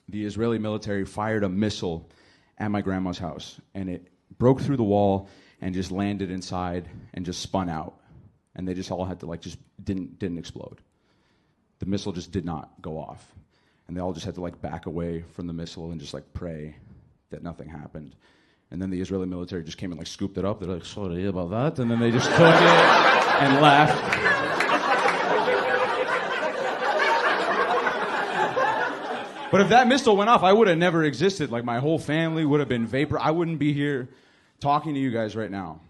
the Israeli military fired a missile at my grandma's house, and it broke through the wall and just landed inside and just spun out. And they just all had to, like, just didn't explode. The missile just did not go off. And they all just had to, like, back away from the missile and just, like, pray that nothing happened. And then the Israeli military just came and, like, scooped it up. They're like, sorry about that. And then they just took it and left. But if that missile went off, I would have never existed. Like, my whole family would have been vapor. I wouldn't be here talking to you guys right now.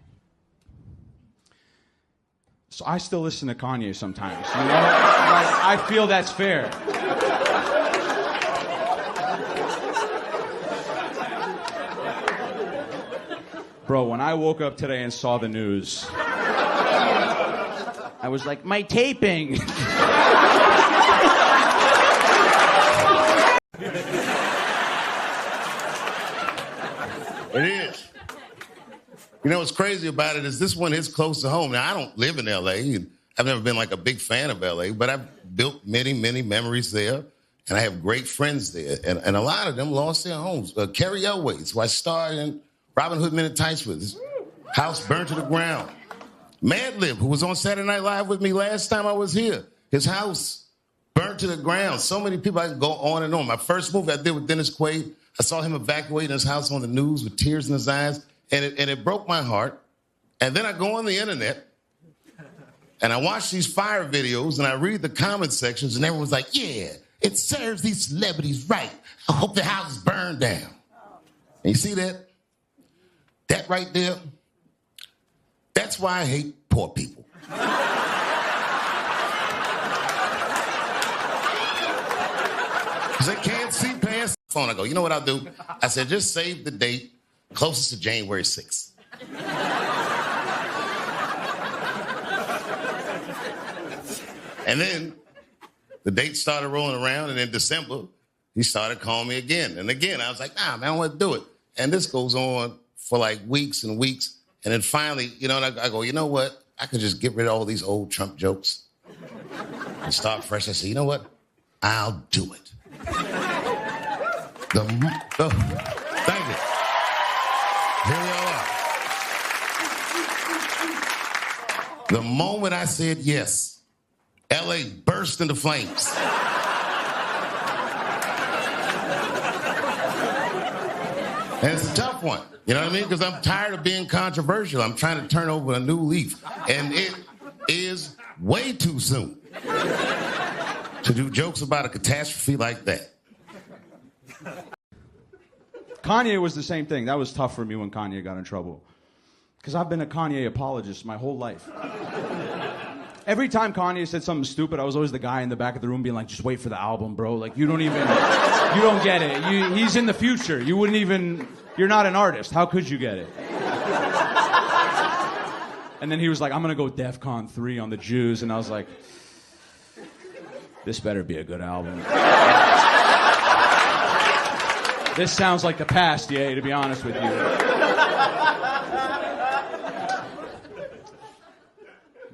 So I still listen to Kanye sometimes, you know? Like, I feel that's fair. Bro, when I woke up today and saw the news, I was like, my taping. It is. You know what's crazy about it is this one is close to home. Now, I don't live in L.A. I've never been like a big fan of L.A., but I've built many, many memories there, and I have great friends there. And a lot of them lost their homes. Carrie Elways, who I starred in Robin Hood Men in Tights with, his house burned to the ground. Madlib, who was on Saturday Night Live with me last time I was here, his house burned to the ground. So many people, I can go on and on. My first movie I did with Dennis Quaid, I saw him evacuating his house on the news with tears in his eyes. And it broke my heart. And then I go on the internet and I watch these fire videos and I read the comment sections and everyone's like, yeah, it serves these celebrities right. I hope the house is burned down. And you see that? That right there? That's why I hate poor people. Because they can't see past the phone. I go, you know what I'll do? I said, just save the date closest to January 6th. And then the date started rolling around, and in December, he started calling me again. And again, I was like, nah, man, I don't want to do it. And this goes on for like weeks and weeks. And then finally, you know, I go, you know what? I could just get rid of all these old Trump jokes and start fresh. I said, you know what? I'll do it. Thank you. Here we all are. The moment I said yes, L.A. burst into flames. And it's a tough one, you know what I mean? Because I'm tired of being controversial. I'm trying to turn over a new leaf. And it is way too soon to do jokes about a catastrophe like that. Kanye was the same thing. That was tough for me when Kanye got in trouble. Because I've been a Kanye apologist my whole life. Every time Kanye said something stupid, I was always the guy in the back of the room being like, just wait for the album, bro. Like, you don't get it. He's in the future. You're not an artist. How could you get it? And then he was like, I'm going to go DEFCON 3 on the Jews. And I was like, this better be a good album. This sounds like the past, to be honest with you.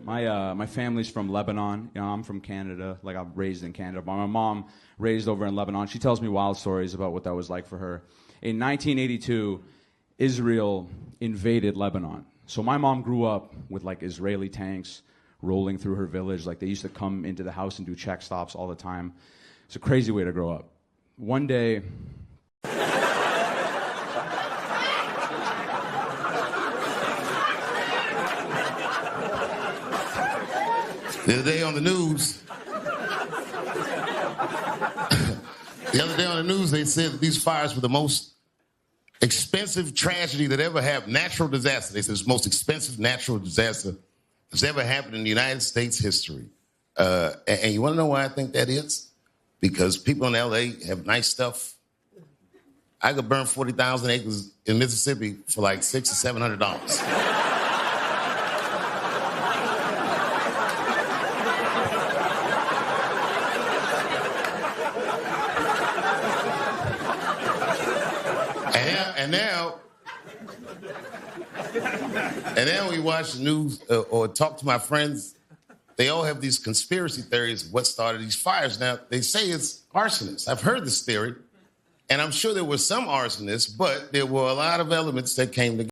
My family's from Lebanon. You know, I'm from Canada. Like, I'm raised in Canada. But my mom raised over in Lebanon. She tells me wild stories about what that was like for her. In 1982, Israel invaded Lebanon. So my mom grew up with, like, Israeli tanks rolling through her village. Like, they used to come into the house and do check stops all the time. It's a crazy way to grow up. One day... The other day on the news, they said that these fires were the most expensive tragedy that ever happened. Natural disaster. They said it's the most expensive natural disaster that's ever happened in the United States history. And you want to know why I think that is? Because people in L.A. have nice stuff. I could burn 40,000 acres in Mississippi for like $600 or $700. And now we watch the news or talk to my friends. They all have these conspiracy theories of what started these fires. Now, they say it's arsonists. I've heard this theory. And I'm sure there were some arsonists, but there were a lot of elements that came together.